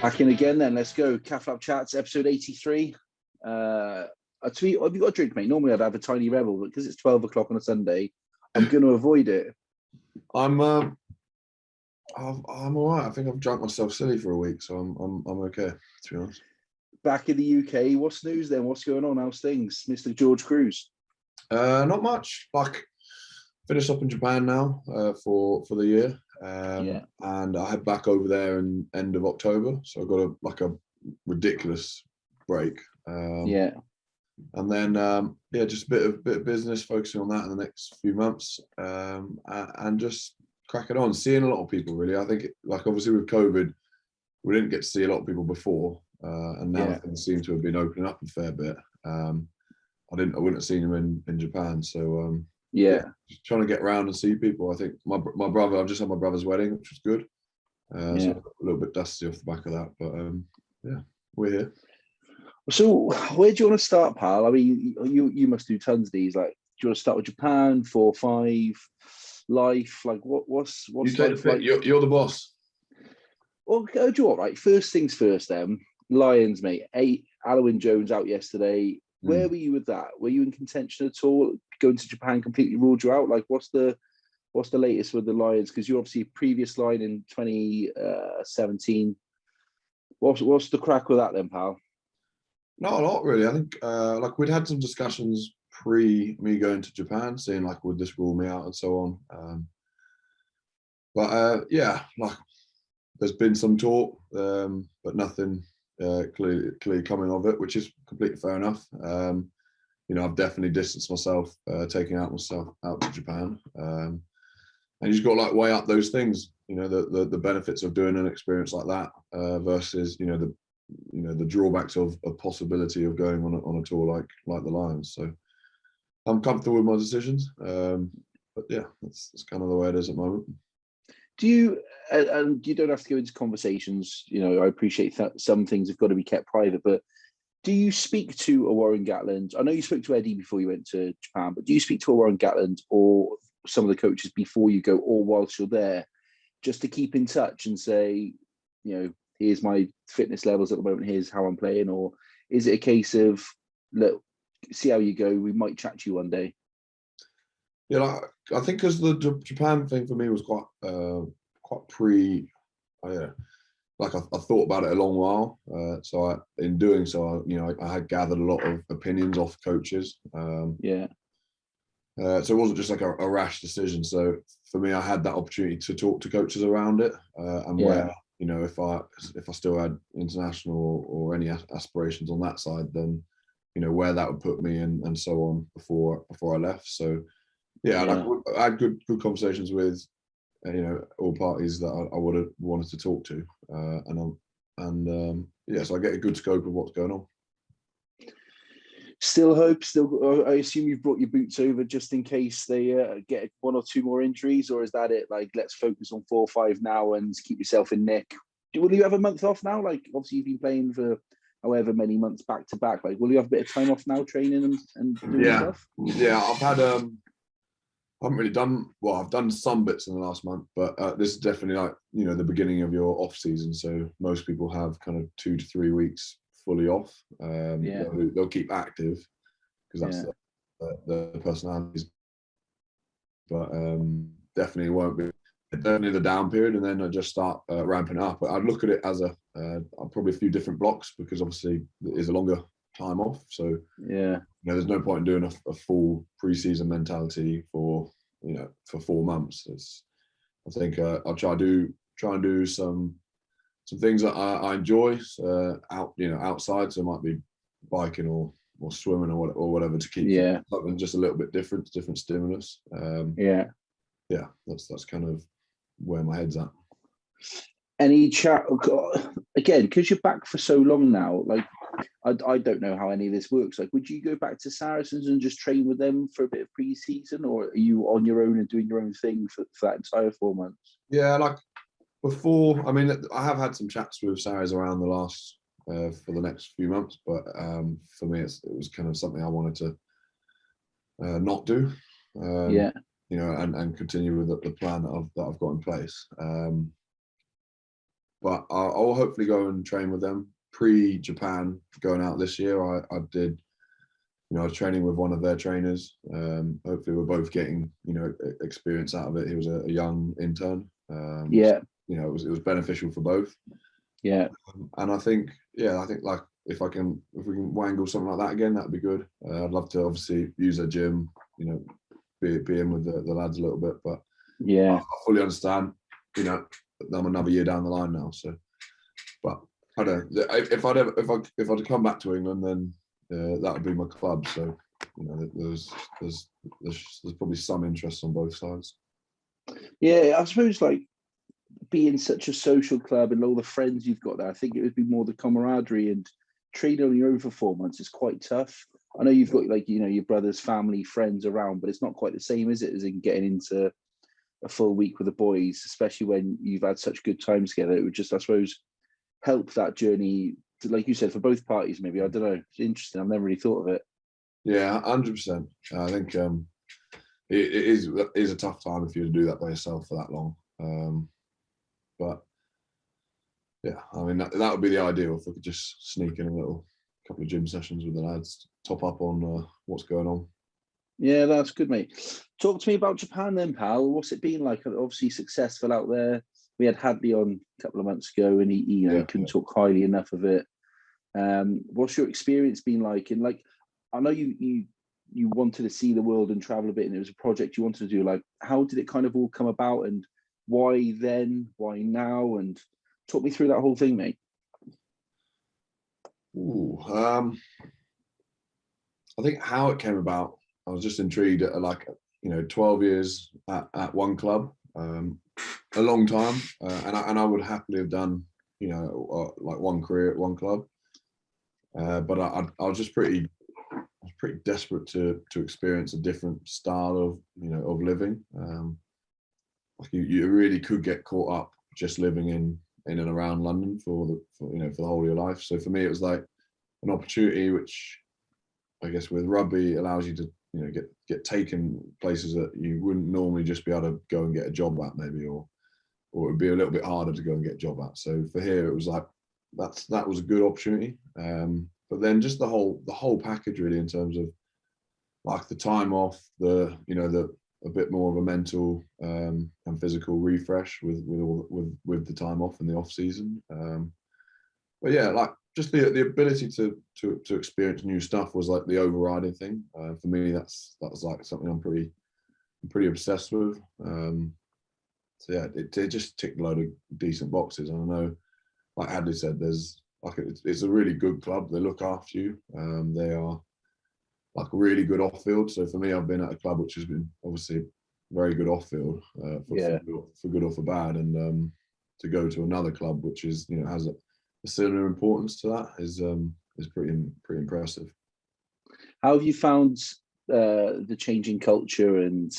Back in again then, let's go. Catflap Chats, episode 83. I tweet, have you got a drink, mate? Normally I'd have a tiny rebel, but because it's 12 o'clock on a Sunday, I'm going to avoid it. I'm all right. I think I've drunk myself silly for a week, so I'm okay, to be honest. Back in the UK, what's news then? What's going on? How's things, Mr. George Kruis? Not much. Like, finished up in Japan now for the year. And I head back over there in end of October, so I got a ridiculous break. And then just a bit of business, focusing on that in the next few months, and just cracking on, seeing a lot of people. Really, I think obviously with COVID, we didn't get to see a lot of people before, and now things seem to have been opening up a fair bit. I wouldn't have seen them in Japan, so just trying to get around and see people. I think my brother, I've just had my brother's wedding, which was good. So a little bit dusty off the back of that, but we're here. So where do you want to start, pal? I mean, you must do tons of these. Like, do you want to start with Japan, 4, 5, life? Like, what's you take the pick. You're the boss. Well, do you want, right? First things first. Lions, mate. 8. Alwyn Jones out yesterday. Where were you with that? Were you in contention at all? Going to Japan completely ruled you out. Like, what's the latest with the Lions? Because you're obviously previous line in 2017. What's the crack with that then, pal? Not a lot, really. I think we'd had some discussions pre me going to Japan, saying would this rule me out and so on. There's been some talk, but nothing clearly coming of it, which is completely fair enough. I've definitely distanced myself, taking myself out to Japan, and you just got to weigh up those things. The benefits of doing an experience like that versus the drawbacks of a possibility of going on a tour like the Lions. So I'm comfortable with my decisions, but that's kind of the way it is at the moment. Do you, and you don't have to go into conversations, I appreciate that some things have got to be kept private, but do you speak to a Warren Gatland? I know you spoke to Eddie before you went to Japan, but do you speak to a Warren Gatland or some of the coaches before you go or whilst you're there, just to keep in touch and say, here's my fitness levels at the moment, here's how I'm playing? Or is it a case of, look, see how you go, we might chat to you one day? I think because the Japan thing for me was quite I thought about it a long while. In doing so, I had gathered a lot of opinions off coaches. So it wasn't just a rash decision. So for me, I had that opportunity to talk to coaches around it, where if I still had international or any aspirations on that side, then where that would put me and so on before I left. So I had good conversations with all parties that I would have wanted to talk to, so I get a good scope of what's going on. Still hope. I assume you've brought your boots over just in case they get 1 or 2 more injuries, or is that it? Like, let's focus on 4 or 5 now and keep yourself in nick. Will you have a month off now? Like, obviously you've been playing for however many months back to back. Like, will you have a bit of time off now, training and doing stuff? I've had I haven't really done I've done some bits in the last month, but this is definitely the beginning of your off season. So most people have kind of 2 to 3 weeks fully off. They'll keep active because that's the personalities, but definitely won't be the down period, and then I just start ramping up. But I'd look at it as probably a few different blocks, because obviously it is a longer time off. So there's no point in doing a full pre-season mentality for 4 months. I think I'll try and do some things that I enjoy outside. So it might be biking or swimming or whatever, to keep something just a little bit different stimulus. That's kind of where my head's at. Any chat again, because you're back for so long now? Like, I don't know how any of this works. Like, would you go back to Saracens and just train with them for a bit of pre-season, or are you on your own and doing your own thing for that entire 4 months? Like before, I mean, I have had some chats with Saracens around the last for the next few months, but for me, it was kind of something I wanted to not do. And continue with the plan that I've got in place. but I'll hopefully go and train with them pre-Japan going out this year. I did, I was training with one of their trainers. Hopefully we're both getting, experience out of it. He was a young intern. Yeah. So, it was beneficial for both. Yeah. And I think like if we can wangle something like that again, that'd be good. I'd love to obviously use a gym, be in with the lads a little bit, but yeah, I fully understand, I'm another year down the line now. So, but I don't know if I'd come back to England, then that would be my club. So, there's probably some interest on both sides. Yeah, I suppose like being such a social club and all the friends you've got there, I think it would be more the camaraderie, and training on your own for 4 months is quite tough. I know you've got like, your brother's family, friends around, but it's not quite the same, is it, as in getting into a full week with the boys, especially when you've had such good times together. It would just, I suppose, help that journey, like you said, for both parties, maybe. I don't know. It's interesting. I've never really thought of it. Yeah, 100%. I think it is a tough time if you do that by yourself for that long. But yeah, I mean, that would be the ideal if we could just sneak in a couple of gym sessions with the lads, top up on what's going on. Yeah, that's good, mate. Talk to me about Japan then, pal. What's it been like? Obviously successful out there. We had Hadley on a couple of months ago, and he couldn't talk highly enough of it. What's your experience been like? And like, I know you wanted to see the world and travel a bit, and it was a project you wanted to do. Like, how did it kind of all come about, and why then? Why now? And talk me through that whole thing, mate. Ooh, I think how it came about, I was just intrigued at 12 years at one club, a long time, and I would happily have done, like one career at one club, but I was just pretty desperate to experience a different style of living. Like you really could get caught up just living in and around London for the whole of your life. So for me, it was like an opportunity which, I guess, with rugby allows you to get taken places that you wouldn't normally just be able to go and get a job at, maybe, or it would be a little bit harder to go and get a job at. So for here, it was like that was a good opportunity. But then just the whole package, really, in terms of like the time off, the a bit more of a mental and physical refresh with the time off and the off season. But yeah, like just the ability to experience new stuff was like the overriding thing. For me, that was like something I'm pretty obsessed with. So yeah, it just ticked a load of decent boxes. And I know, like Hadley said, there's like it's a really good club. They look after you. They are like really good off field. So for me, I've been at a club which has been obviously very good off field, for good or for bad, and to go to another club which is has a similar importance to that is pretty impressive. How have you found the changing culture and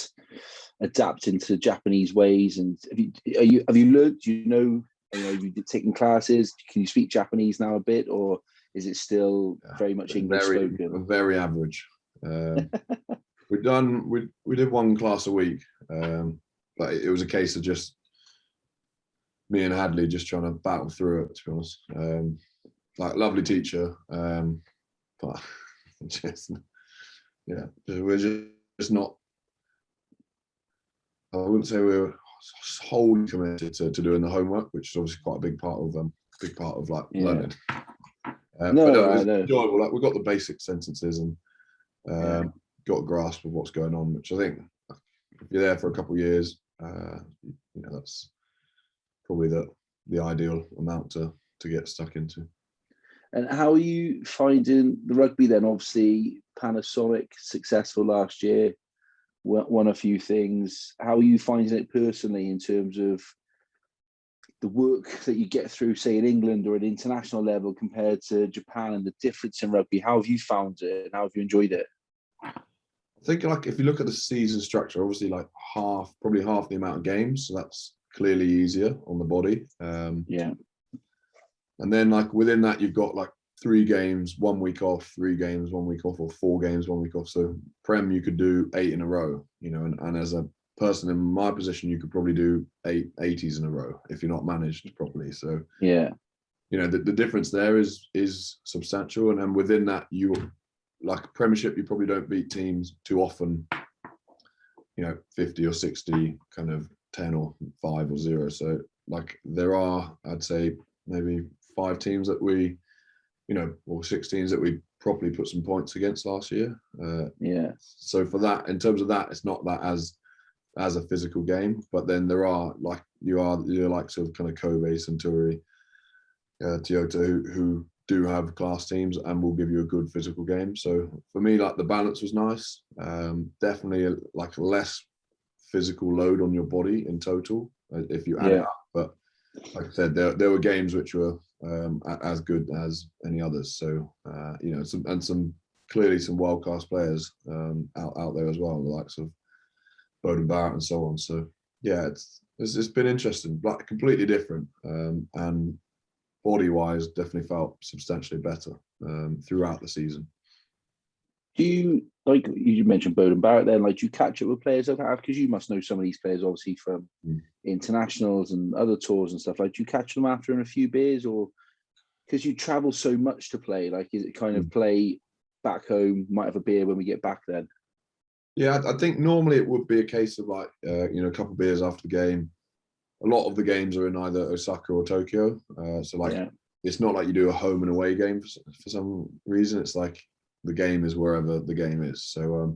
adapting to Japanese ways? And have you learned? Do you know? Have you taken classes? Can you speak Japanese now a bit, or is it still very much English spoken? Very average. We did one class a week, but it was a case of just me and Hadley just trying to battle through it, to be honest. Like, lovely teacher, but we're just not. I wouldn't say we were wholly committed to doing the homework, which is obviously quite a big part of like learning. But it was enjoyable. Like, we got the basic sentences and got a grasp of what's going on, which I think if you're there for a couple of years, that's probably the ideal amount to get stuck into. And how are you finding the rugby then? Obviously, Panasonic successful last year, won a few things. How are you finding it personally in terms of the work that you get through, say, in England or at international level compared to Japan, and the difference in rugby? How have you found it, and how have you enjoyed it? I think, like, if you look at the season structure, obviously like probably half the amount of games, so that's clearly easier on the body. And then, like, within that, you've got like 3 games, 1 week off, 3 games, 1 week off, or 4 games, 1 week off. So Prem, you could do 8 in a row, and as a person in my position, you could probably do 80s in a row if you're not managed properly. So yeah, the difference there is substantial, and within that, you like Premiership, you probably don't beat teams too often. 50 or 60, kind of 10 or 5 or 0. So like there are, I'd say maybe 5 teams that we, or 6 teams that we properly put some points against last year. yeah. So for that, in terms of that, it's not that as a physical game, but then there are like you're like sort of kind of Kobe, Centauri, Toyota who do have class teams and will give you a good physical game. So for me, like the balance was nice. Definitely like less physical load on your body in total if you add it up. But like I said, there were games which were as good as any others. So some clearly some world class players out there as well, the likes of Bowden Barrett and so on. So yeah, it's been interesting, like completely different, and body-wise, definitely felt substantially better throughout the season. Do you, like you mentioned Bowden Barrett then, like do you catch up with players like that? Because you must know some of these players obviously from internationals and other tours and stuff. Like do you catch them after in a few beers, or because you travel so much to play, like is it kind of play back home, might have a beer when we get back then? Yeah, I think normally it would be a case of like, a couple of beers after the game. A lot of the games are in either Osaka or Tokyo. It's not like you do a home and away game for some reason. It's like the game is wherever the game is. So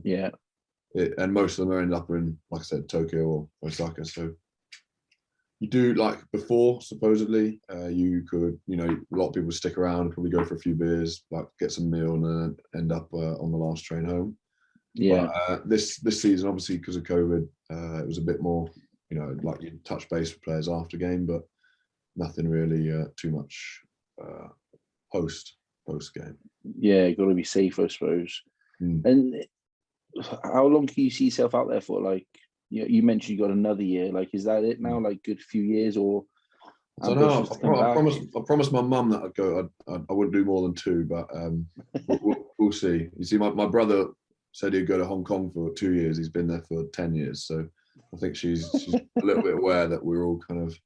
and most of them end up in, like I said, Tokyo or Osaka. So you do, like before, supposedly, you could, a lot of people stick around, probably go for a few beers, like get some meal and then end up on the last train home. Yeah. But this season, obviously, because of COVID, it was a bit more, like you touch base with players after game, but nothing really too much post game. Yeah, got to be safe, I suppose. And how long can you see yourself out there for? Like, you mentioned you got another year. Like, is that it now? Like, good few years, or? I don't know. I promised my mum that I'd go. I wouldn't do more than 2, but we'll see. You see, my brother said he'd go to Hong Kong for 2 years. He's been there for 10 years, so I think she's a little bit aware that we're all kind of.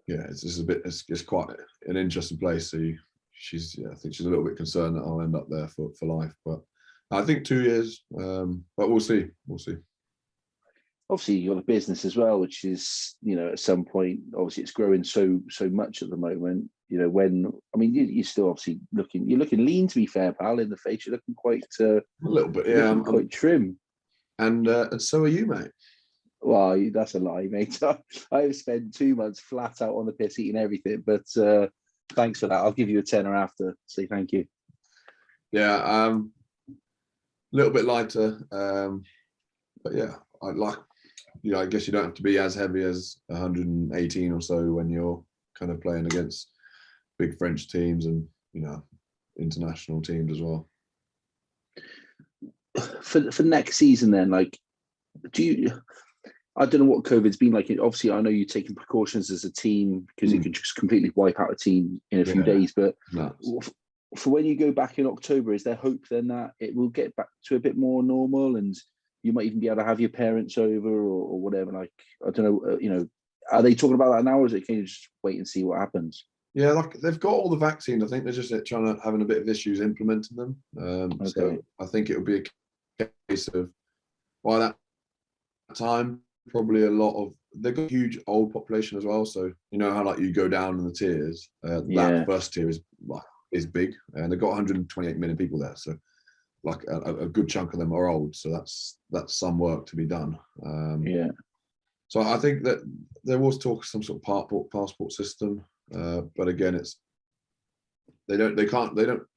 It's quite an interesting place. So I think she's a little bit concerned that I'll end up there for life. But I think 2 years. But we'll see. Obviously, you got a business as well, which is, at some point, obviously, it's growing so much at the moment. You're still obviously you're looking lean, to be fair, pal. In the face, you're looking quite a little bit, yeah, I'm quite trim. And so are you, mate. Well, that's a lie, mate. I've spent 2 months flat out on the piss eating everything, but thanks for that. I'll give you a tenner after. Say thank you. Yeah, a little bit lighter, but yeah, I guess you don't have to be as heavy as 118 or so when you're kind of playing against big French teams and international teams as well. For next season, then, like, I don't know what COVID's been like. Obviously, I know you're taking precautions as a team because it could just completely wipe out a team in a few days. But for when you go back in October, is there hope then that it will get back to a bit more normal and you might even be able to have your parents over or whatever? Like, I don't know, are they talking about that now, or is it, can you just wait and see what happens? Yeah, like they've got all the vaccines. I think they're just having a bit of issues implementing them. Okay. So I think it will be a case of by that time, probably they've got a huge old population as well. So how like you go down in the tiers. That first tier is big, and they've got 128 million people there. So like a good chunk of them are old. So that's some work to be done. So I think that there was talk of some sort of passport system, but again, they don't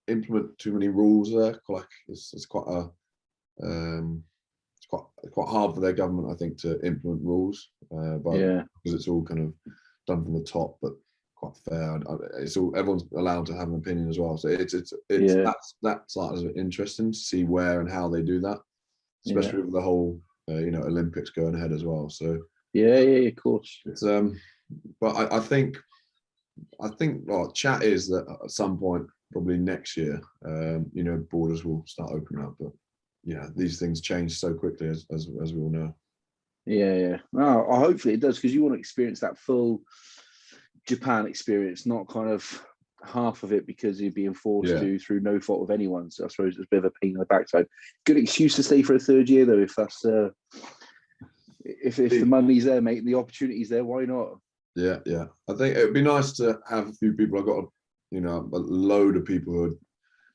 implement too many rules there. Like it's quite hard for their government, I think, to implement rules, because it's all kind of done from the top, but quite fair. It's all, everyone's allowed to have an opinion as well. So that's interesting to see where and how they do that, especially with the whole Olympics going ahead as well. So of course. It's but I think chat is that at some point, probably next year, borders will start opening up. But these things change so quickly, as we all know. Yeah. Well, hopefully it does, because you want to experience that full Japan experience, not kind of half of it because you're being forced to through no fault of anyone. So I suppose it's a bit of a pain in the backside. Good excuse to stay for a third year though, if that's if the money's there, mate, the opportunity's there, why not? Yeah. I think it'd be nice to have a few people. I've got a load of people who are.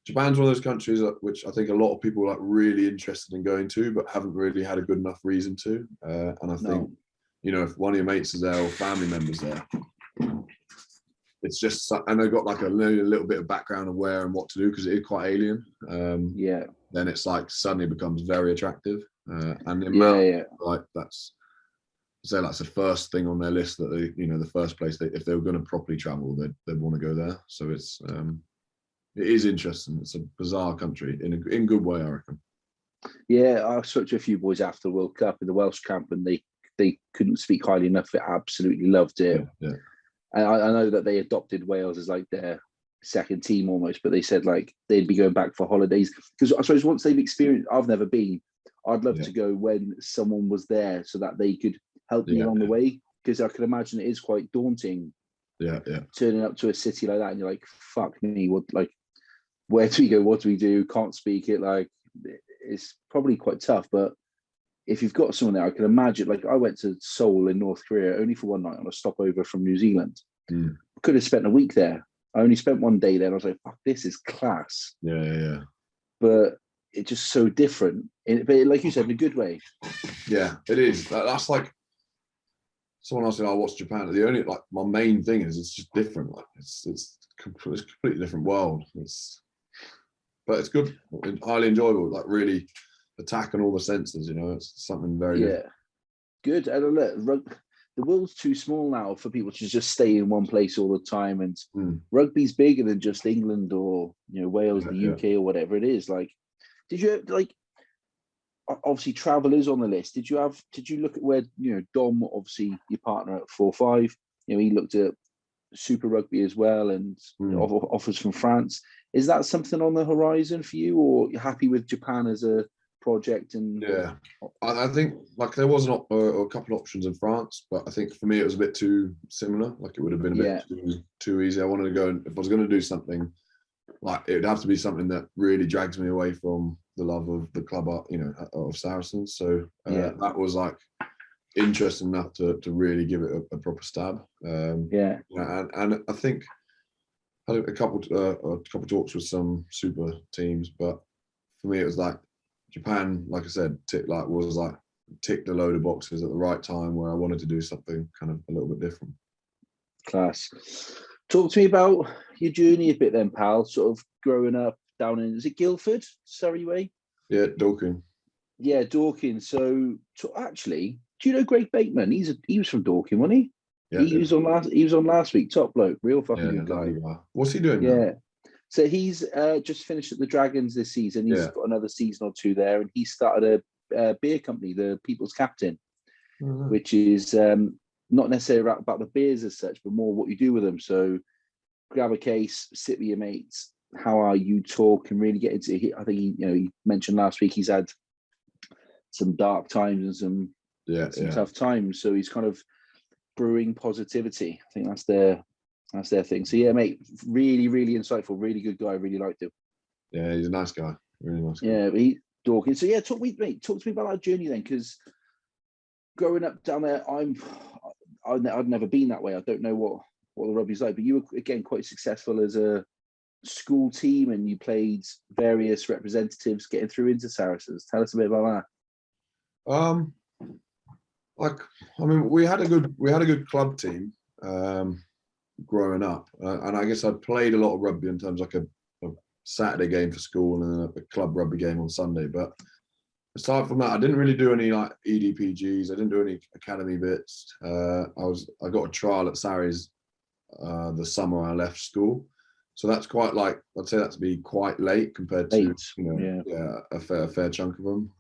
Japan's one of those countries which I think a lot of people are like really interested in going to, but haven't really had a good enough reason to. And I think, if one of your mates is there or family members there, it's just, and they've got like a little bit of background of where and what to do, because it is quite alien. Then it's like suddenly becomes very attractive. And the amount, like that's the first thing on their list that they, the first place if they were going to properly travel, they'd want to go there. So it's, it is interesting. It's a bizarre country in good way, I reckon. Yeah, I spoke to a few boys after the World Cup in the Welsh camp, and they couldn't speak highly enough. They absolutely loved it. Yeah. And I know that they adopted Wales as like their second team almost, but they said like they'd be going back for holidays, because I suppose once they've experienced, I've never been, I'd love to go when someone was there so that they could help me along the way, because I can imagine it is quite daunting. Yeah. Turning up to a city like that and you're like, fuck me, what, like, where do we go? What do we do? Can't speak it. Like, it's probably quite tough. But if you've got someone there, I can imagine. Like, I went to Seoul in North Korea only for one night on a stopover from New Zealand. Could have spent a week there. I only spent one day there, and I was like, "Fuck, this is class." Yeah. But it's just so different. But like you said, in a good way. Yeah, it is. That's like someone else said, "Oh, what's Japan?" The only my main thing is it's just different. Like it's a completely different world. But it's good, highly enjoyable, like really attacking all the senses, it's something very different. Good. And look, the world's too small now for people to just stay in one place all the time, and rugby's bigger than just England or Wales, the UK or whatever it is. Like, did you obviously travel is on the list. Did you look at where Dom, obviously your partner at 4-5, he looked at Super Rugby as well, and offers from France. Is that something on the horizon for you, or you're happy with Japan as a project? And I think there was a couple of options in France, but I think for me it was a bit too similar. Like it would have been a bit too easy. I wanted to go, and if I was going to do something, like it would have to be something that really drags me away from the love of the club, of Saracens. So that was like interesting enough to really give it a proper stab. And I think I had a couple talks with some super teams, but for me it was like Japan, like I said, ticked a load of boxes at the right time where I wanted to do something kind of a little bit different. Class. Talk to me about your journey a bit then, pal. Sort of growing up down in, is it Guildford, Surrey way? Yeah, Dorking. Yeah, Dorking. So actually, do you know Greg Bateman? He was from Dorking, wasn't he? Yeah, he was on last week. Top bloke, real fucking good guy. What's he doing now? So he's just finished at the Dragons this season. He's got another season or two there, and he started a beer company, the People's Captain, which is not necessarily about the beers as such, but more what you do with them. So grab a case, sit with your mates. How are you? Talk and really get into it. I think he mentioned last week he's had some dark times and some tough times. So he's kind of brewing positivity. I think that's their thing. So yeah, mate, really, really insightful, really good guy. I really liked him. Yeah, he's a nice guy. Really nice guy. Yeah, but Dawkins. So yeah, talk to me about that journey then, because growing up down there, I'd never been that way. I don't know what the rugby's like, but you were again quite successful as a school team, and you played various representatives getting through into Saracens. Tell us a bit about that. We had a good club team growing up, and I guess I played a lot of rugby in terms of like a Saturday game for school and then a club rugby game on Sunday. But aside from that, I didn't really do any like EDPGs. I didn't do any academy bits. I got a trial at Sarries the summer I left school, so that's quite I'd say that's be quite late compared to a fair chunk of them.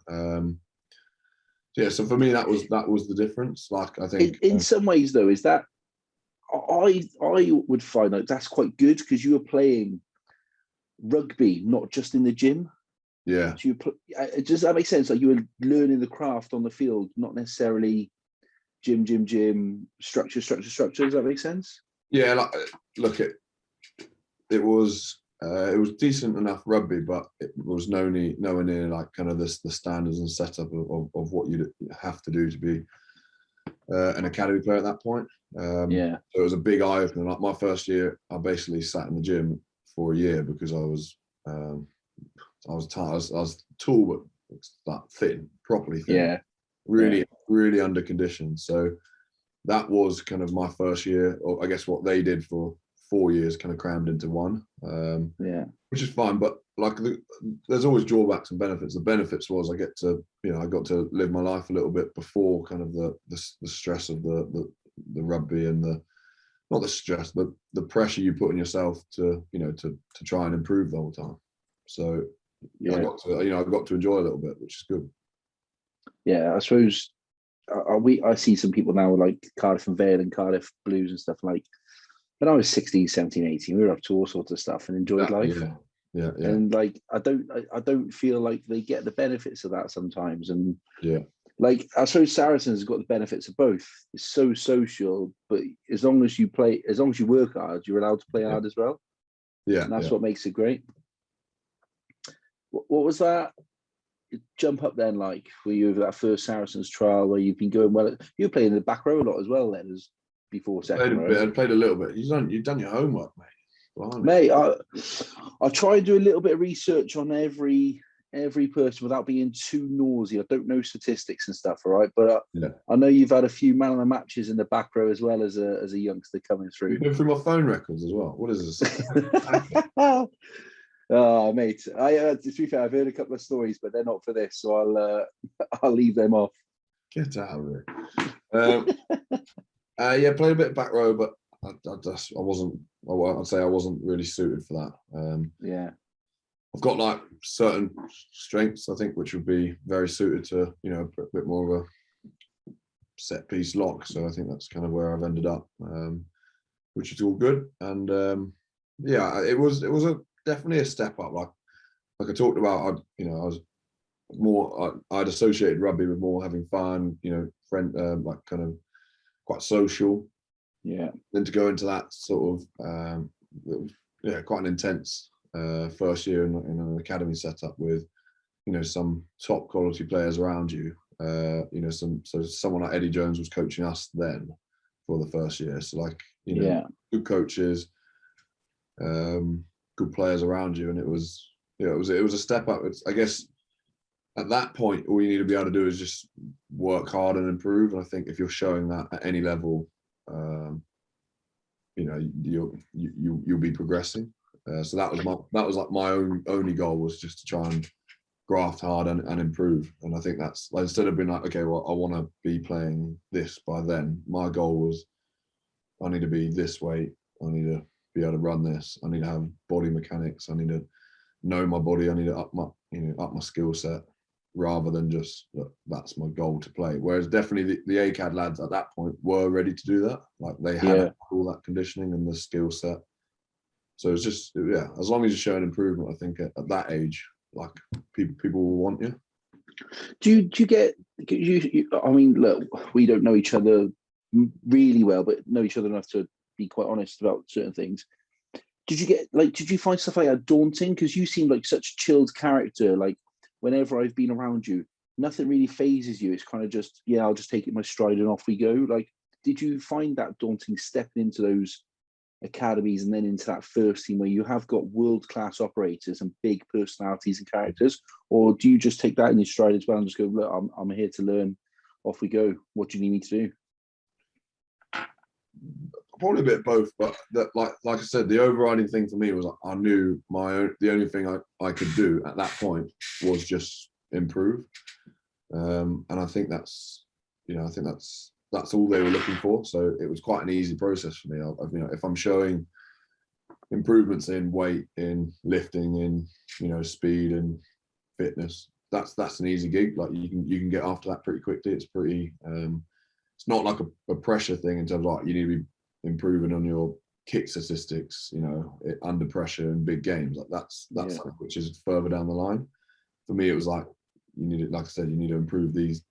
So for me that was the difference. Like I think in some ways though, is that I would find that that's quite good, because you were playing rugby not just in the gym. Yeah. So does that make sense? Like you were learning the craft on the field, not necessarily gym, structure. Does that make sense? Yeah, like, look, it was decent enough rugby, but it was nowhere near like kind of the standards and setup of what you'd have to do to be an academy player at that point. Yeah. So it was a big eye opener. Like my first year, I basically sat in the gym for a year because I was tired. I was tall, but like thin, properly thin. Yeah. Really under conditioned. So that was kind of my first year, or I guess what they did for 4 years, kind of crammed into one. Which is fine, but like there's always drawbacks and benefits. The benefits was I got to live my life a little bit before kind of the stress of the rugby and not the stress, but the pressure you put on yourself to try and improve the whole time. So I got to enjoy a little bit, which is good. Yeah, I suppose I see some people now like Cardiff and Vale and Cardiff Blues and stuff. Like when I was 16, 17, 18, we were up to all sorts of stuff and enjoyed life. Yeah. And like I don't feel like they get the benefits of that sometimes. And like I suppose Saracens has got the benefits of both. It's so social, but as long as you work hard, you're allowed to play hard as well. Yeah. And that's what makes it great. What was that jump up then like for you over that first Saracens trial where you've been going well? You were playing in the back row a lot as well then as before second row. I played a little bit. You've done your homework, mate. Blimey. Mate, I try and do a little bit of research on every person without being too nosy. I don't know statistics and stuff, all right? But I know you've had a few man of the matches in the back row as well as a youngster coming through. You've been through my phone records as well. What is this? Oh, mate. To be fair, I've heard a couple of stories, but they're not for this, so I'll leave them off. Get out of here. Played a bit of back row, but I wasn't really suited for that. I've got like certain strengths, I think, which would be very suited to a bit more of a set piece lock. So I think that's kind of where I've ended up, which is all good. And it was definitely a step up. Like I talked about, I'd associated rugby with more having fun, like kind of quite social. Yeah. Then to go into that sort of quite an intense first year in an academy setup with some top quality players around you. Someone like Eddie Jones was coaching us then for the first year. So like good coaches, good players around you, and it was a step up. I guess at that point, all you need to be able to do is just work hard and improve. And I think if you're showing that at any level, you'll be progressing. So that was like my only goal, was just to try and graft hard and improve. And I think that's like, instead of being like, okay, well, I want to be playing this by then, my goal was I need to be this weight. I need to be able to run this. I need to have body mechanics. I need to know my body. I need to up my skill set, rather than just that's my goal to play. Whereas definitely the ACAD lads at that point were ready to do that. Like they had all that conditioning and the skill set. So it's just, as long as you're showing improvement, I think at that age, like people will want you. Do you get, I mean, look, we don't know each other really well, but know each other enough to be quite honest about certain things. Did you find stuff like that daunting? Because you seem like such a chilled character. Like whenever I've been around you, nothing really phases you. It's kind of just, I'll just take it my stride and off we go. Like, did you find that daunting stepping into those academies and then into that first team where you have got world-class operators and big personalities and characters? Or do you just take that in your stride as well and just go, look, I'm here to learn, off we go. What do you need me to do? Probably a bit of both, but like I said, the overriding thing for me was I knew the only thing I could do at that point was just improve, and I think that's all they were looking for. So it was quite an easy process for me. If I'm showing improvements in weight, in lifting, in speed and fitness, that's an easy gig. Like you can get after that pretty quickly. It's pretty. It's not like a pressure thing in terms of like you need to be improving on your kick statistics, under pressure in big games. Like that's something which is further down the line. for me, it was like you need it. Like I said, you need to improve these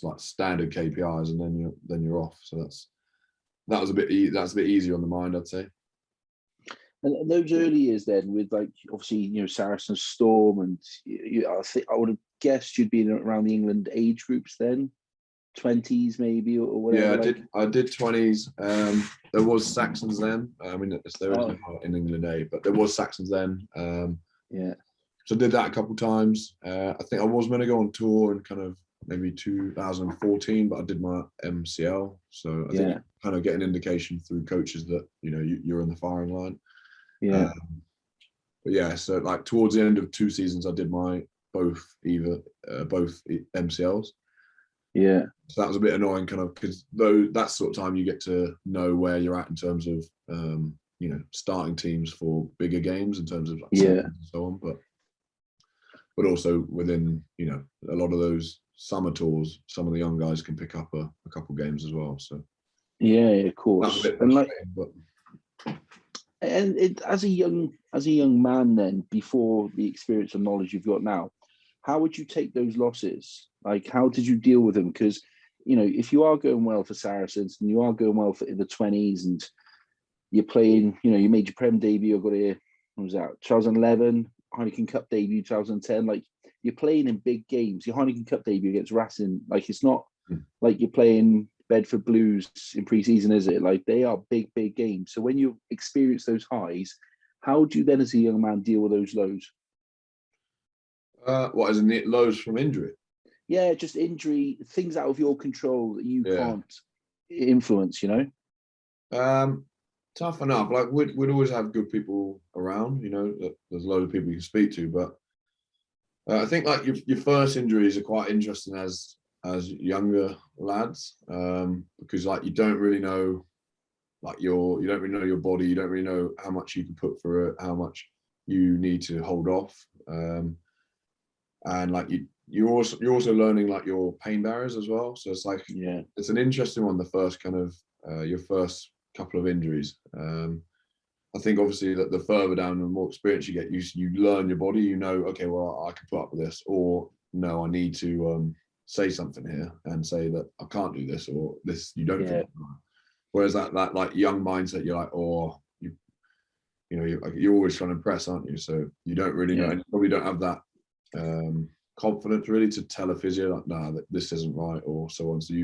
like standard KPIs, and then you're off. So that's a bit easier on the mind, I'd say. And those early years then, with like obviously Saracens, Storm, and I think I would have guessed you'd been around the England age groups then, 20s maybe or whatever. Yeah, I did 20s. There was Saxons then. I mean, there is now in England A, but there was Saxons then. Yeah. So I did that a couple of times. I think I was going to go on tour in kind of maybe 2014, but I did my MCL. So I think you kind of get an indication through coaches that you're in the firing line. Yeah. But yeah, so like towards the end of 2 seasons, I did my both MCLs. Yeah. So that was a bit annoying, kind of, because that's sort of time you get to know where you're at in terms of starting teams for bigger games in terms of like and so on, but also within a lot of those summer tours, some of the young guys can pick up a couple games as well. So yeah, of course. That's a bit and like, but and it, as a young man, then before the experience and knowledge you've got now, how would you take those losses? Like, how did you deal with them? Because if you are going well for Saracens and you are going well for in the 20s, and you're playing, you made your Prem debut. I got here. What was that? 2011 Heineken Cup debut, 2010. Like, you're playing in big games. Your Heineken Cup debut against Racing, like, it's not like you're playing Bedford Blues in pre-season, is it? Like, they are big games. So when you experience those highs, how do you then, as a young man, deal with those lows? What, as in the lows from injury? Yeah, just injury, things out of your control that you can't influence. Tough enough. Like, we'd always have good people around. There's a load of people you can speak to, but I think like your first injuries are quite interesting as younger lads, because like you don't really know, like you don't really know your body. You don't really know how much you can put through it, how much you need to hold off, and like you're also learning like your pain barriers as well. So it's like it's an interesting one. The first kind of your first couple of injuries. I think obviously that the further down and the more experience you get, you learn your body. Okay, well, I can put up with this, or no, I need to say something here and say that I can't do this, or this you don't think. Whereas that like young mindset, you're like, you're always trying to impress, aren't you? So you don't really know, and you probably don't have that confidence really to tell a physio like, nah, this isn't right, or so on. So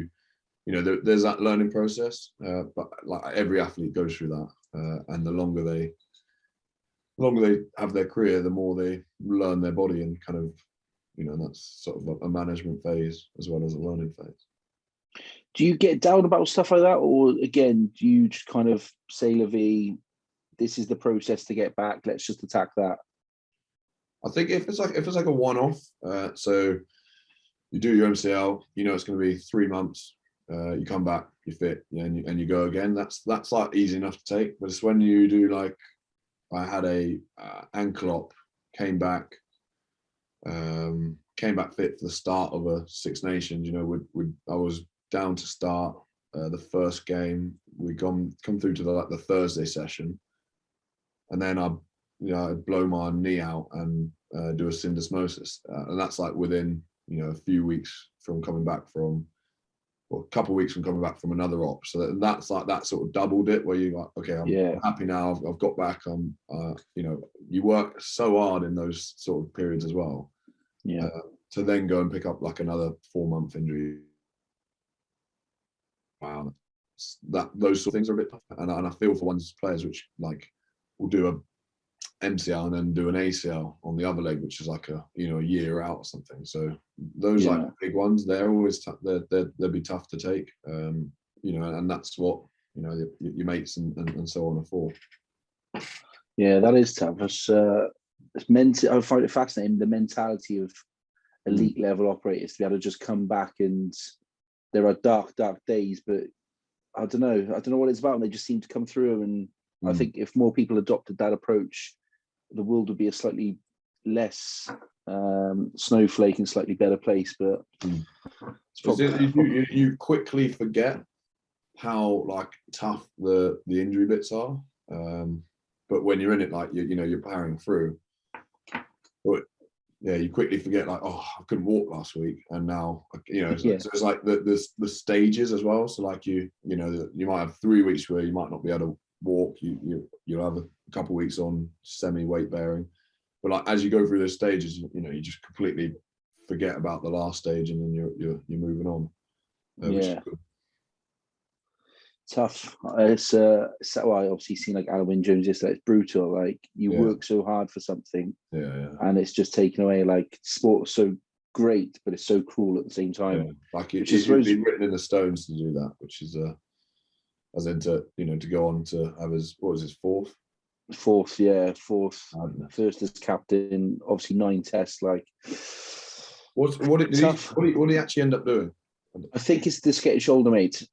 there's that learning process, but like every athlete goes through that, and the longer they have their career, the more they learn their body, and kind of, that's sort of a management phase as well as a learning phase. Do you get down about stuff like that, or again, do you just kind of say, Levi, this is the process to get back, let's just attack that? I think if it's like a one-off, so you do your MCL, it's going to be 3 months. You come back, you're fit, and you go again. That's like easy enough to take. But it's when you do, like, I had a ankle op, came back fit for the start of a Six Nations. I was down to start the first game. We come through to the Thursday session, and then I blow my knee out and do a syndesmosis, and that's like within a few weeks from coming back from. Or a couple of weeks from coming back from another op. So that's like, that sort of doubled it, where you're like, okay, I'm happy now. I've got back. You work so hard in those sort of periods as well. Yeah. To then go and pick up like another 4-month injury. Wow. Those sort of things are a bit tough. And I feel for one's players which like will do a MCL and then do an ACL on the other leg, which is like a year out or something. So those like big ones, they're always they'll be tough to take, and that's what your mates and so on are for. Yeah, that is tough. It's mental. I find it fascinating, the mentality of elite level operators to be able to just come back, and there are dark days, but I don't know what it's about, and they just seem to come through. And I think if more people adopted that approach, the world would be a slightly less snowflake and slightly better place. But you quickly forget how like tough the injury bits are, but when you're in it, like you're powering through. But yeah, you quickly forget like, oh, I couldn't walk last week, and now, you know, Yeah. so it's like the stages as well. So like you know, you might have 3 weeks where you might not be able to walk. You'll have a couple of weeks on semi weight bearing, but like as you go through those stages, you know, you just completely forget about the last stage, and then you're moving on. Which is good. Tough. It's so I obviously seen like Alan Jones yesterday. It's brutal. Like you work so hard for something, and it's just taken away. Like sport's so great, but it's so cruel at the same time. Yeah. Like it's been written in the stones to do that, which is as in to, you know, to go on to have his, what was his fourth, first as captain. Obviously 9 tests. Like what did he actually end up doing? I think it's the skate shoulder, mate.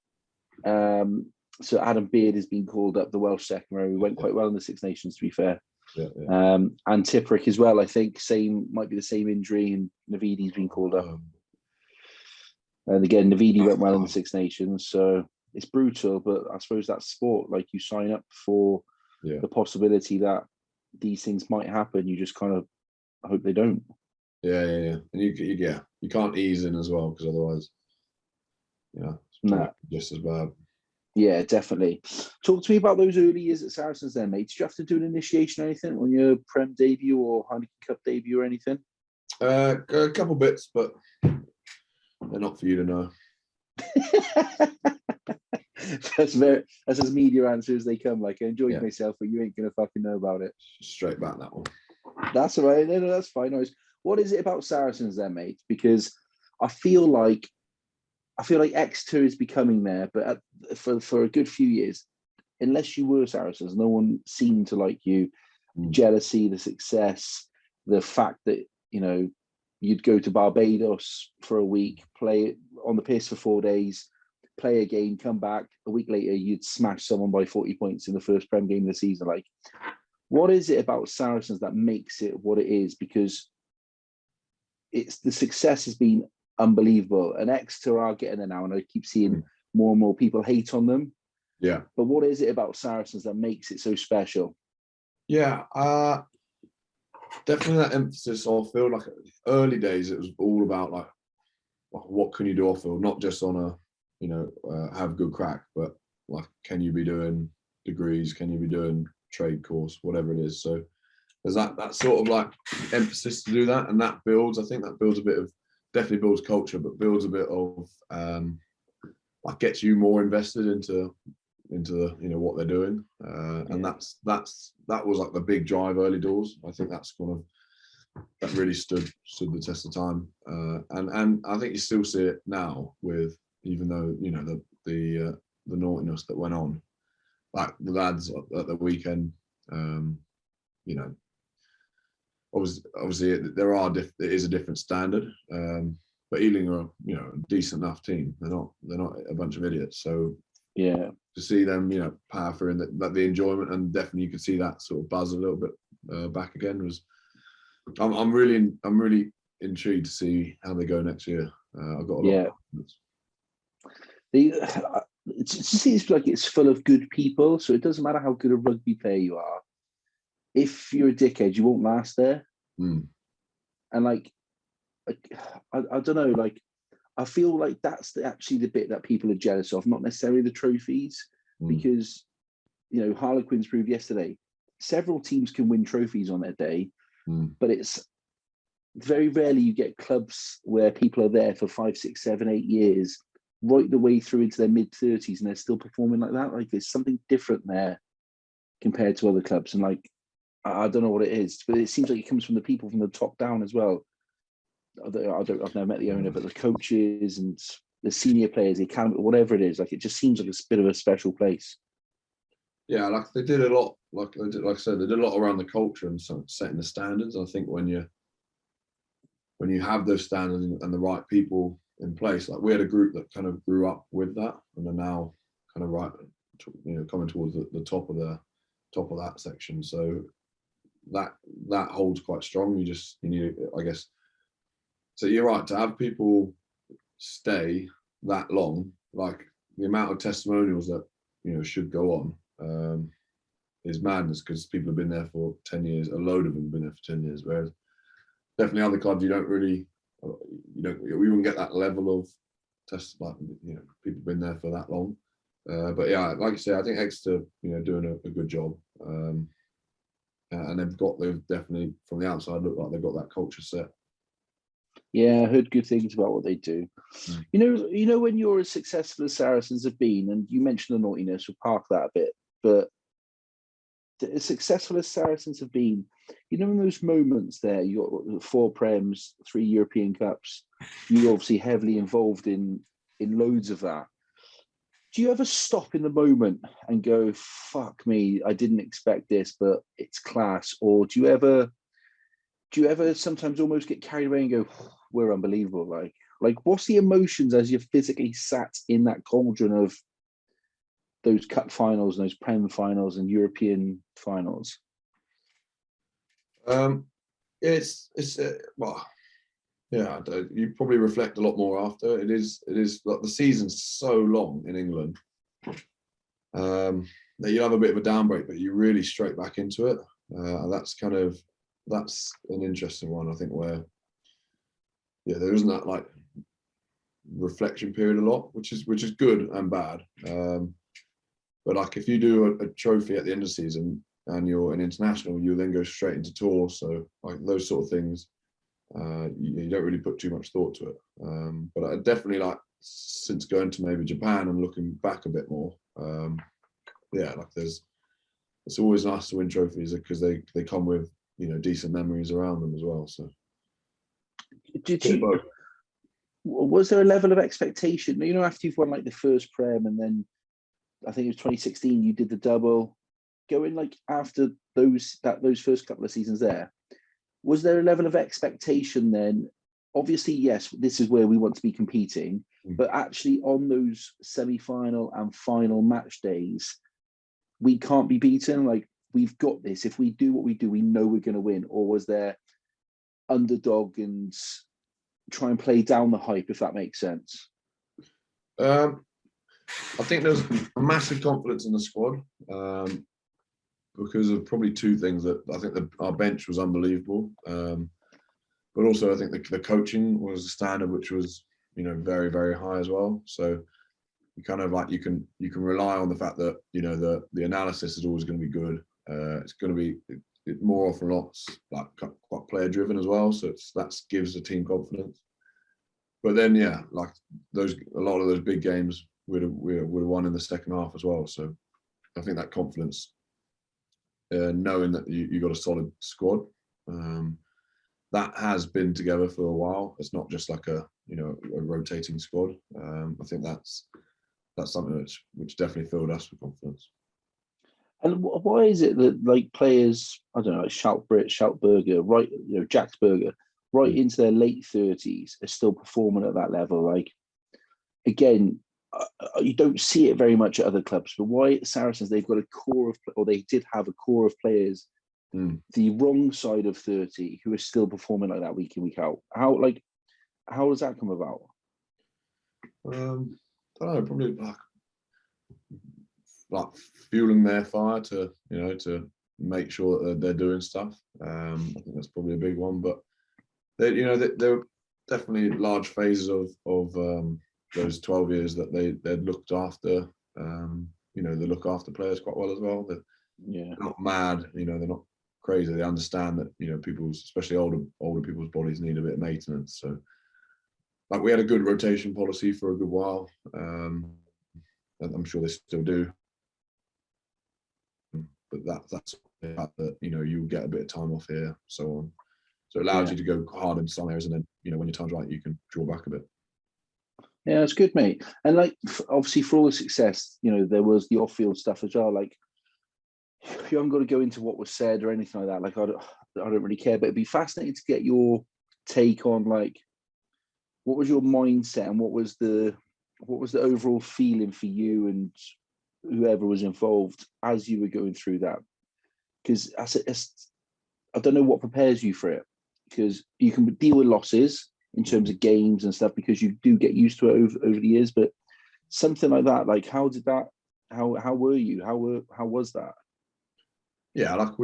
So Adam Beard has been called up, the Welsh second row. He went quite well in the Six Nations, to be fair. And Tipperick as well. I think might be the same injury, and Navidi's been called up. And again, Navidi went well in the Six Nations, so it's brutal. But I suppose that's sport. Like you sign up for the possibility that these things might happen. You just kind of hope they don't. Yeah. And you can't ease in as well, because otherwise, it's just as bad. Yeah, definitely. Talk to me about those early years at Saracens then, mate. Did you have to do an initiation or anything on your Prem debut or Heineken Cup debut or anything? A couple bits, but they're not for you to know. That's as media answer as they come. Like, I enjoyed myself, but you ain't going to fucking know about it. Straight back that one. That's all right. No, that's fine. What is it about Saracens then, mate? Because I feel like X2 is becoming there, but for a good few years, unless you were Saracens, no one seemed to like you. Jealousy, the success, the fact that, you know, you'd go to Barbados for a week, play on the piss for 4 days, play a game, come back a week later, you'd smash someone by 40 points in the first Prem game of the season. Like, what is it about Saracens that makes it what it is? Because the success has been unbelievable, and Exeter are getting there now, and I keep seeing more and more people hate on them. Yeah. But what is it about Saracens that makes it so special? Yeah, definitely that emphasis on field. Like early days, it was all about like, what can you do off field, not just on have good crack, but like, can you be doing degrees, can you be doing trade course, whatever it is. So there's that sort of like emphasis to do that, and that builds. I think that builds a bit of, definitely builds culture, but builds a bit of like gets you more invested into what they're doing, and that was like the big drive early doors. I think that's that really stood the test of time, and I think you still see it now, with, even though the naughtiness that went on, like the lads at the weekend, obviously it is a different standard, but Ealing are a decent enough team. They're not a bunch of idiots. So yeah, to see them power through, and the enjoyment, and definitely you could see that sort of buzz a little bit back again. Was I'm really intrigued to see how they go next year. I've got a lot of confidence. It seems like it's full of good people, so it doesn't matter how good a rugby player you are. If you're a dickhead, you won't last there. And like I don't know, like I feel like that's actually the bit that people are jealous of, not necessarily the trophies, because Harlequins proved yesterday several teams can win trophies on their day, but it's very rarely you get clubs where people are there for 5, 6, 7, 8 years, right the way through into their mid-30s, and they're still performing like that. Like there's something different there compared to other clubs, and like I don't know what it is, but it seems like it comes from the people from the top down as well. I've never met the owner, but the coaches and the senior players, the academy, whatever it is, like it just seems like a bit of a special place. Yeah, like they did a lot. Like I said, they did a lot around the culture and setting the standards. I think when you have those standards and the right people in place, like we had a group that kind of grew up with that and are now kind of coming towards the top of that section. So that holds quite strong. You need, I guess. So you're right, to have people stay that long, like the amount of testimonials that should go on is madness, because people have been there for 10 years. A load of them have been there for 10 years, whereas definitely other clubs we wouldn't get that level of test, like, people been there for that long. But yeah, like you say, I think Exeter, doing a good job. And they've definitely, from the outside, look like they've got that culture set. Yeah, I heard good things about what they do. Mm. You know when you're as successful as Saracens have been, and you mentioned the naughtiness, we'll park that a bit, but as successful as Saracens have been, in those moments there, you got 4 Prems, 3 European Cups, you're obviously heavily involved in loads of that. Do you ever stop in the moment and go, fuck me, I didn't expect this, but it's class? Or do you ever sometimes almost get carried away and go, we're unbelievable? Like what's the emotions as you're physically sat in that cauldron of those cup finals and those Prem finals and European finals? It's well, yeah, you probably reflect a lot more after. It is like the season's so long in England that you have a bit of a downbreak, but you really straight back into it. That's an interesting one, I think, where there isn't that like reflection period a lot, which is good and bad. But like if you do a trophy at the end of the season and you're an international, you then go straight into tour. So like those sort of things, you don't really put too much thought to it. But I definitely, like, since going to maybe Japan and looking back a bit more, like it's always nice to win trophies because they come with decent memories around them as well. So was there a level of expectation, after you've won like the first Prem, and then I think it was 2016 you did the double, going like after those first couple of seasons there, was there a level of expectation then? Obviously, yes, this is where we want to be competing, but actually on those semi-final and final match days, we can't be beaten. Like, we've got this. If we do what we do, we know we're going to win. Or was there underdog and try and play down the hype, if that makes sense? I think there's a massive confidence in the squad because of probably 2 things. That I think our bench was unbelievable, but also I think the coaching was a standard which was very, very high as well. So you kind of like you can rely on the fact that the analysis is always going to be good. It's going to be more often lots like quite player driven as well. So that gives the team confidence. But then like a lot of those big games would have won in the second half as well. So I think that confidence, knowing that you got a solid squad, that has been together for a while. It's not just like a rotating squad. I think that's something which definitely filled us with confidence. And why is it that like players, I don't know, like Schaltberger, right, Jacksberger, right into their late 30s are still performing at that level? Like, again, you don't see it very much at other clubs, but why at Saracens they've got a core of, or they did have a core of players, the wrong side of 30, who are still performing like that week in, week out. How does that come about? I don't know, probably like fueling their fire to make sure that they're doing stuff. I think that's probably a big one. But there were definitely large phases of those 12 years that they'd looked after. They look after players quite well as well. They're not mad. They're not crazy. They understand that people's, especially older people's bodies need a bit of maintenance. So like we had a good rotation policy for a good while. I'm sure they still do. But that's that you get a bit of time off here, so on. So it allows you to go hard in some areas, and then when your time's right, you can draw back a bit. Yeah, that's good, mate. And like, obviously, for all the success, there was the off-field stuff as well. Like, you haven't got to go into what was said or anything like that. Like, I don't really care, but it'd be fascinating to get your take on like, what was your mindset and what was the overall feeling for you and whoever was involved as you were going through that? Because I don't know what prepares you for it, because you can deal with losses in terms of games and stuff because you do get used to it over the years, but something like that, like how were you? How was that? Yeah, like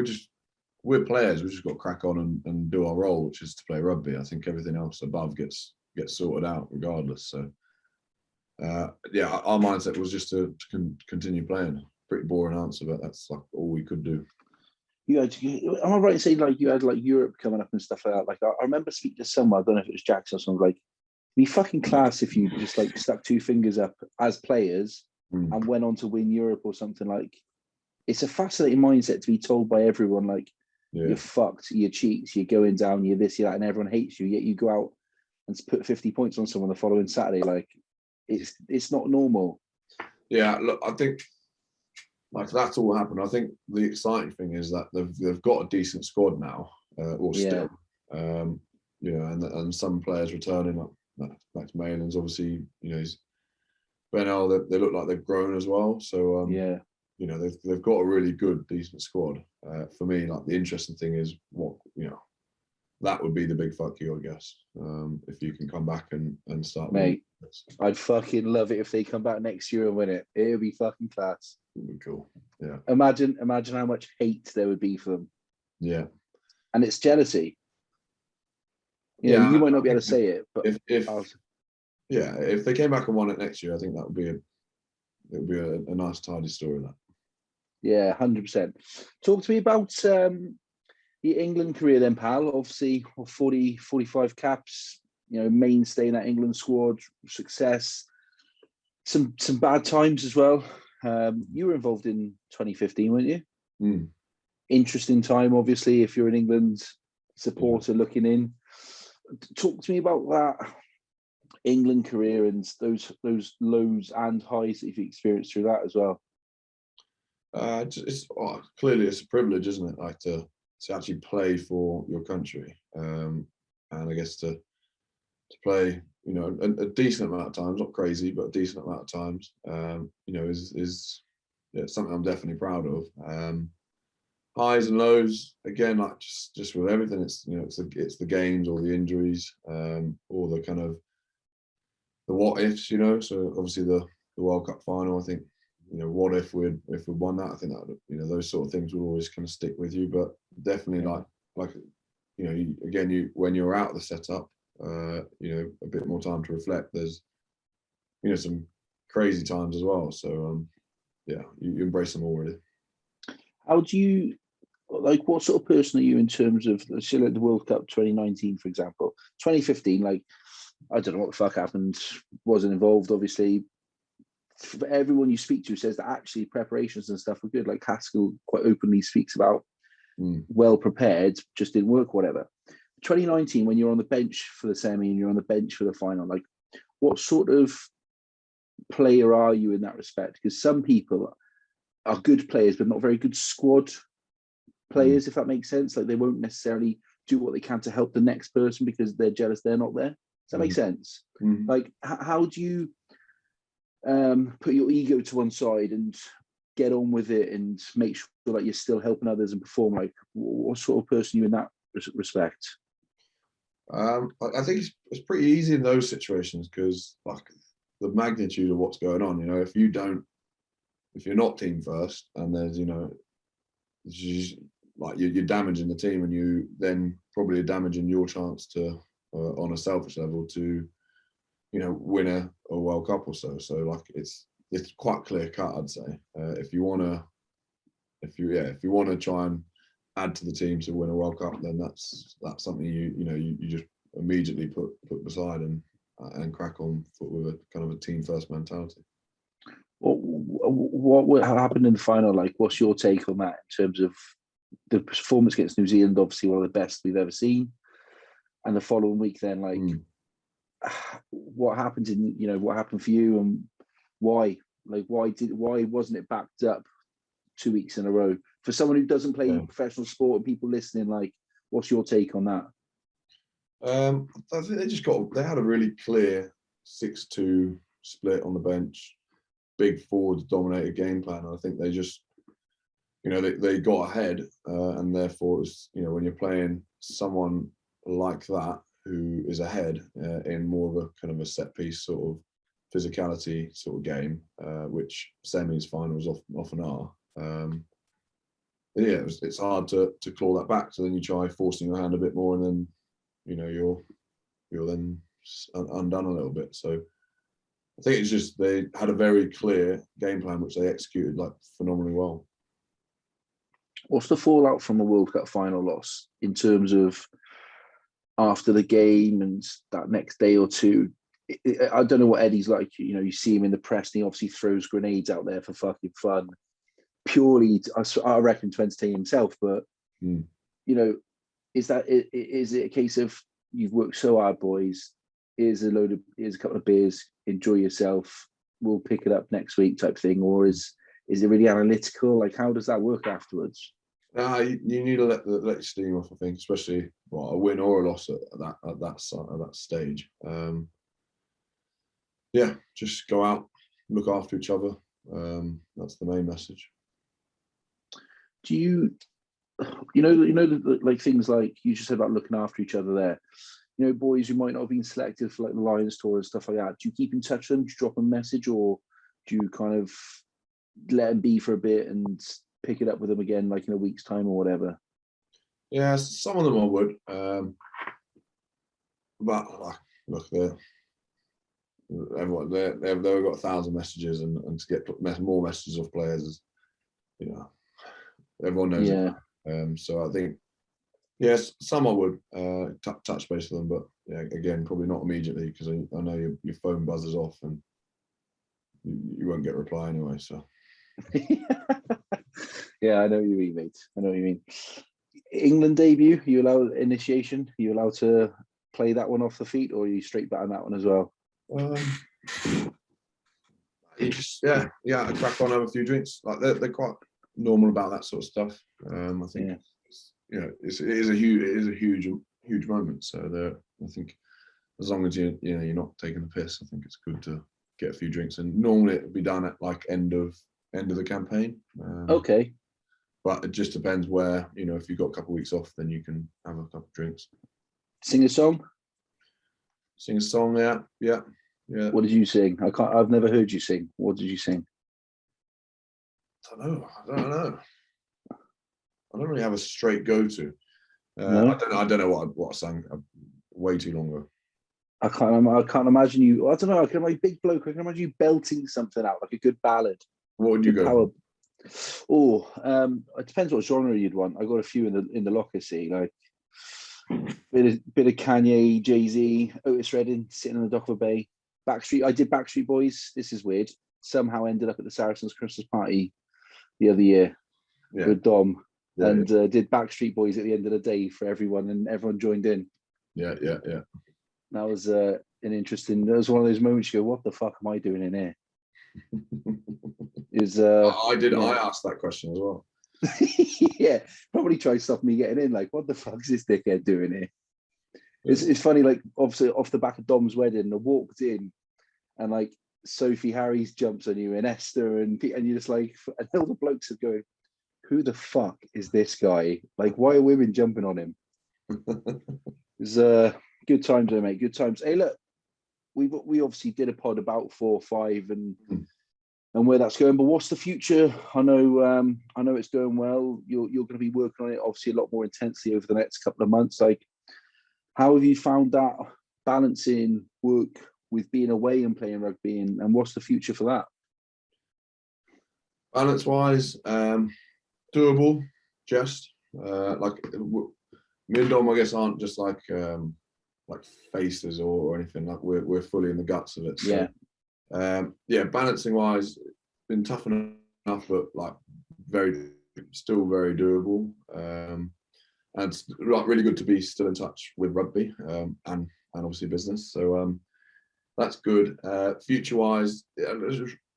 we're players. We just got to crack on and do our role, which is to play rugby. I think everything else above gets sorted out regardless. So yeah, our mindset was just to continue playing. Pretty boring answer, but that's like all we could do. Am I right in saying like you had like Europe coming up and stuff like that? Like I remember speaking to someone, I don't know if it was Jackson or someone, like, it'd be fucking class if you just like stuck two fingers up as players and went on to win Europe or something. Like, it's a fascinating mindset to be told by everyone, like, you're fucked, you're cheats, you're going down, you're this, you're that, and everyone hates you, yet you go out and put 50 points on someone the following Saturday. Like, it's not normal. Yeah, look, I think like that's all happened. I think the exciting thing is that they've got a decent squad now, or still, you know, and some players returning, like Max Malin's obviously, you know, he's Benel. They look like they've grown as well. So you know, they've got a really good, decent squad. For me, like the interesting thing is what, you know, that would be the big fuck you, I guess. If you can come back and start. Mate, I'd fucking love it if they come back next year and win it. It would be fucking class. It would be cool. Yeah. Imagine how much hate there would be for them. Yeah. And it's jealousy. You know, you might not be able to say it, but if they came back and won it next year, I think that would be a nice tidy story. That. Yeah, 100%. Talk to me about your England career then, pal. Obviously, 40, 45 caps, you know, mainstay in that England squad, success, some bad times as well. You were involved in 2015, weren't you? Mm. Interesting time, obviously, if you're an England supporter looking in. Talk to me about that England career and those lows and highs that you've experienced through that as well. Clearly it's a privilege, isn't it? Like to actually play for your country, and I guess to play, you know, a decent amount of times, not crazy, but a decent amount of times, you know, is something I'm definitely proud of. Highs and lows, again, like just with everything, it's, you know, it's the games or the injuries, or the kind of the what ifs, you know. So obviously the World Cup final, I think, you know, what if we'd won that? I think that, you know, those sort of things will always kind of stick with you. But definitely, like you know, when you're out of the setup, you know, a bit more time to reflect. There's, you know, some crazy times as well. So yeah, you embrace them already. How do you, like, what sort of person are you in terms of, say, like the World Cup 2019, for example? 2015, like, I don't know what the fuck happened, wasn't involved, obviously. For everyone you speak to says that actually preparations and stuff were good. Like Haskell quite openly speaks about well prepared, just didn't work, whatever. 2019, when you're on the bench for the semi and you're on the bench for the final, like, what sort of player are you in that respect? Because some people are good players, but not very good squad players, if that makes sense. Like, they won't necessarily do what they can to help the next person because they're jealous they're not there. Does that make sense? Like, how do you put your ego to one side and get on with it and make sure that you're still helping others and perform? Like, what sort of person are you in that respect? I think it's pretty easy in those situations because, like, the magnitude of what's going on, you know, if you're not team first and there's, you know, like you're damaging the team, and you then probably are damaging your chance to, on a selfish level, to, you know, win a World Cup or so. So like it's quite clear cut, I'd say. If you want to try and add to the team to win a World Cup, then that's something you just immediately put beside and crack on with a kind of a team first mentality. What happened in the final? Like, what's your take on that in terms of the performance against New Zealand? Obviously, one of the best we've ever seen. And the following week, then, like, what happened what happened for you, and why? Like, why wasn't it backed up 2 weeks in a row? For someone who doesn't play professional sport and people listening, like, what's your take on that? I think they had a really clear 6-2 split on the bench, big forwards dominated game plan. I think they just, you know, they got ahead, and therefore, it's, you know, when you're playing someone like that who is ahead in more of a kind of a set piece sort of physicality sort of game, which semis, finals often are. yeah, it's hard to claw that back. So then you try forcing your hand a bit more, and then you're then undone a little bit. So I think it's just they had a very clear game plan which they executed like phenomenally well. What's the fallout from the World Cup final loss in terms of after the game and that next day or two? I don't know what Eddie's like. You see him in the press, and he obviously throws grenades out there for fucking fun, purely, I reckon, to entertain himself. But is it a case of you've worked so hard, boys? Here's a couple of beers, enjoy yourself. We'll pick it up next week, type thing, or is it really analytical? Like, how does that work afterwards? You need to let your steam off. I think, especially a win or a loss at that stage. Yeah, just go out, look after each other. That's the main message. Do you like things like you just said about looking after each other there? Boys who might not have been selected for like the Lions tour and stuff like that. Do you keep in touch with them? Do you drop a message, or do you kind of let them be for a bit and pick it up with them again, like in a week's time or whatever? Yeah, some of them I would. But look, they've got 1,000 messages, and to get more messages off players is, everyone knows it. So I think, yes, some I would touch base with them, but yeah, again, probably not immediately, because I know your phone buzzes off and you won't get a reply anyway. So yeah, I know what you mean, mate. I know what you mean. England debut, you allowed initiation? Are you allowed to play that one off the feet, or are you straight back on that one as well? You just I crack on, have a few drinks. Like they're quite normal about that sort of stuff. I think it is a huge moment. So I think as long as you're not taking the piss, I think it's good to get a few drinks. And normally it would be done at like end of the campaign. Okay. But it just depends where, if you've got a couple of weeks off, then you can have a couple of drinks. Sing a song? Sing a song, yeah. What did you sing? I've never heard you sing. What did you sing? I don't know. I don't really have a straight go-to. No? I don't know what I sang way too long ago. I can't imagine you. I don't know. I can imagine big bloke. I can imagine you belting something out like a good ballad. What would you go? It depends what genre you'd want. I got a few in the locker. See, like bit of Kanye, Jay-Z, Otis Redding, sitting on the dock of a bay. Backstreet. I did Backstreet Boys. This is weird. Somehow ended up at the Saracens Christmas party the other year with Dom, did Backstreet Boys at the end of the day for everyone, and everyone joined in. Yeah. That was an interesting. That was one of those moments you go, "What the fuck am I doing in here?" I asked that question as well. Yeah, probably tried to stop me getting in. Like, what the fuck is this dickhead doing here? It's funny. Like, obviously, off the back of Dom's wedding, I walked in, and like Sophie Harris jumps on you, and Esther, and you're just like, and all the blokes are going, "Who the fuck is this guy? Like, why are women jumping on him?" It's good times, though, mate. Good times. Hey, look, we obviously did a pod about 4 or 5 and where that's going. But what's the future? I know it's going well. You're going to be working on it obviously a lot more intensely over the next couple of months. Like, how have you found that balancing work with being away and playing rugby, and what's the future for that? Balance wise, doable. Just like me and Dom, I guess, aren't just like faces or anything. Like we're fully in the guts of it. So, balancing wise, been tough enough, but like still very doable. And it's like really good to be still in touch with rugby and obviously business. So that's good. Future wise,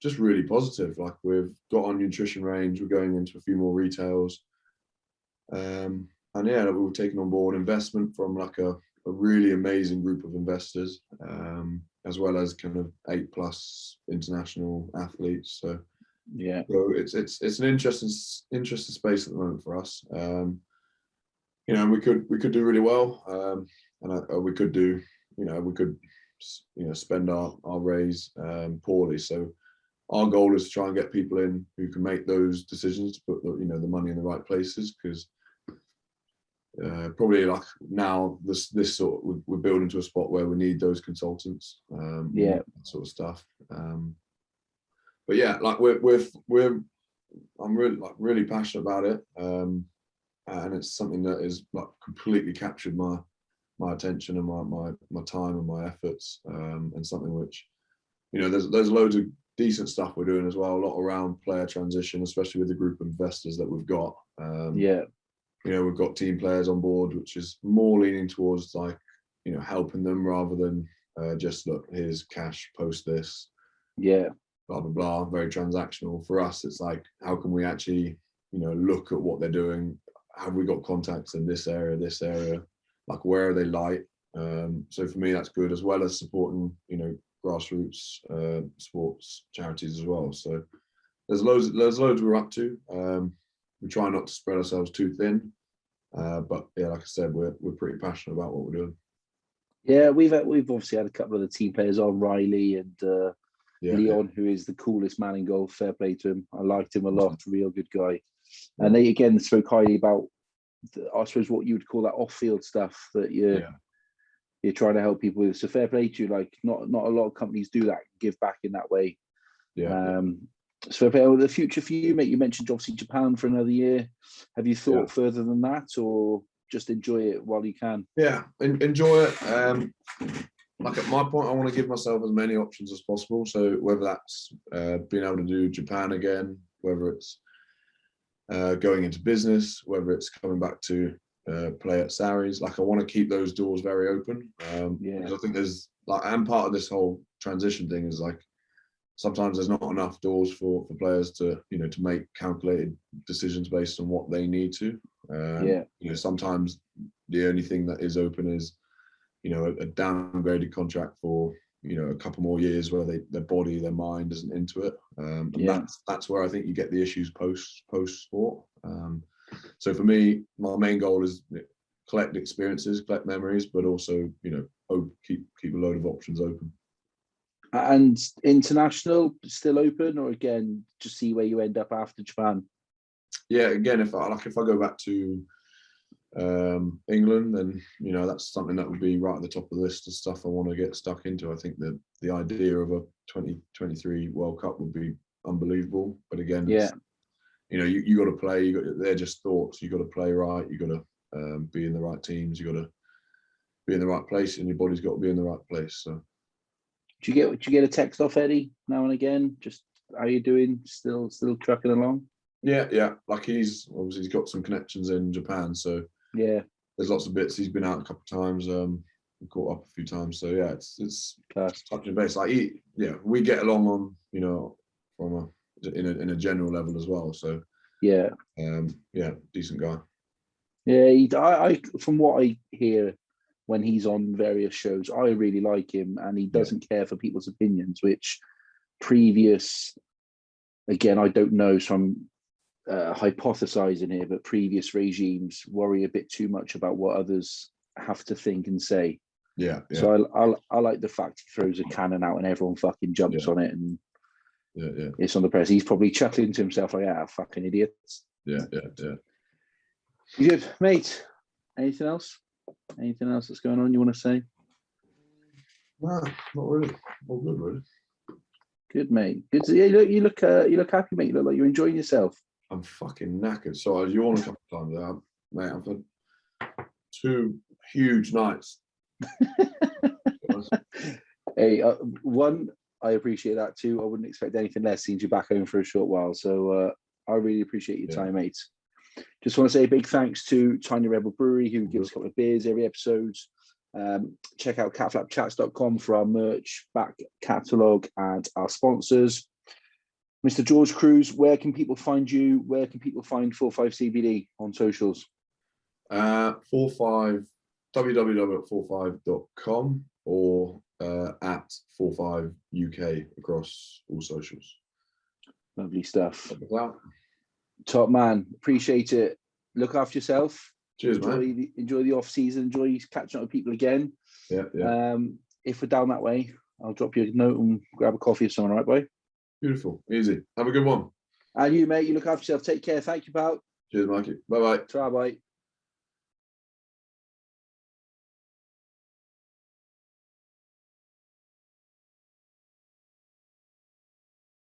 just really positive. Like we've got our nutrition range. We're going into a few more retails. And we've taken on board investment from like a really amazing group of investors, as well as kind of 8+ international athletes. So it's an interesting space at the moment for us. We could do really well, and we could spend our raise poorly. So our goal is to try and get people in who can make those decisions to put the money in the right places, because probably like now this sort of, we're building to a spot where we need those consultants, that sort of stuff. But yeah, like I'm really passionate about it, and it's something that is like completely captured my attention and my time and my efforts, and something which, there's loads of decent stuff we're doing as well, a lot around player transition, especially with the group of investors that we've got. We've got team players on board, which is more leaning towards like, helping them rather than just look, here's cash, post this, blah blah blah, very transactional. For us, it's like, how can we actually look at what they're doing? Have we got contacts in this area, like where are they light? So for me, that's good, as well as supporting grassroots sports charities as well. So there's loads we're up to. We try not to spread ourselves too thin, but yeah, like I said, we're pretty passionate about what we're doing. Yeah, we've obviously had a couple of the team players on, Riley and Leon, who is the coolest man in golf. Fair play to him. I liked him a lot. Real good guy. And they again spoke highly about, I suppose, what you would call that off-field stuff that you're trying to help people with. So fair play to you. Like not a lot of companies do that, give back in that way. So the future for you, mate, you mentioned obviously Japan for another year. Have you thought further than that, or just enjoy it while you can? Enjoy it. Like at my point, I want to give myself as many options as possible. So whether that's being able to do Japan again, whether it's going into business, whether it's coming back to play at Saracens, like I want to keep those doors very open, because I think there's like, and part of this whole transition thing is like, sometimes there's not enough doors for players to to make calculated decisions based on what they need to. Sometimes the only thing that is open is a downgraded contract for a couple more years where their body, their mind isn't into it. That's where I think you get the issues post sport. So for me, my main goal is collect experiences, collect memories, but also keep a load of options open. And international still open, or again just see where you end up after Japan? Yeah, again, if I go back to England, then that's something that would be right at the top of the list of stuff I want to get stuck into. I think that the idea of a 2023 World Cup would be unbelievable, but again, you got to play. They're just thoughts. You got to play right. You got to be in the right teams. You got to be in the right place, and your body's got to be in the right place. So, do you get a text off Eddie now and again? Just how you doing? Still trucking along? Yeah. Like he's got some connections in Japan, so there's lots of bits. He's been out a couple of times. We caught up a few times. So yeah, it's touching base. Like we get along on from in a general level as well. So decent guy. Yeah, I from what I hear when he's on various shows, I really like him, and he doesn't care for people's opinions, which previous, again, I don't know, so I'm hypothesizing here, but previous regimes worry a bit too much about what others have to think and say. So I like the fact he throws a cannon out and everyone fucking jumps on it, and it's on the press. He's probably chuckling to himself like, fucking idiots. Yeah. Good, mate. Anything else that's going on you want to say? No, not really. All good, really. Good, mate. Good. You look happy, mate. You look like you're enjoying yourself. I'm fucking knackered. So I yawned a couple of times there, mate. I've had 2 huge nights. Hey, one, I appreciate that too. I wouldn't expect anything less since you're back home for a short while. So I really appreciate your time, mate. Just want to say a big thanks to Tiny Rebel Brewery, who gives us a couple of beers every episode. Check out catflapchats.com for our merch, back catalogue, and our sponsors. Mr. George Kruis, where can people find you? Where can people find 45 CBD on socials? 45 www.45.com or at 45 UK across all socials. Lovely stuff. Top man, appreciate it. Look after yourself. Cheers, mate. Enjoy the off season. Enjoy catching up with people again. Yeah. If we're down that way, I'll drop you a note and grab a coffee or something, all right, boy? Beautiful. Easy. Have a good one. And you, mate, you look after yourself. Take care. Thank you, pal. Cheers, Mikey. Bye-bye. Bye-bye.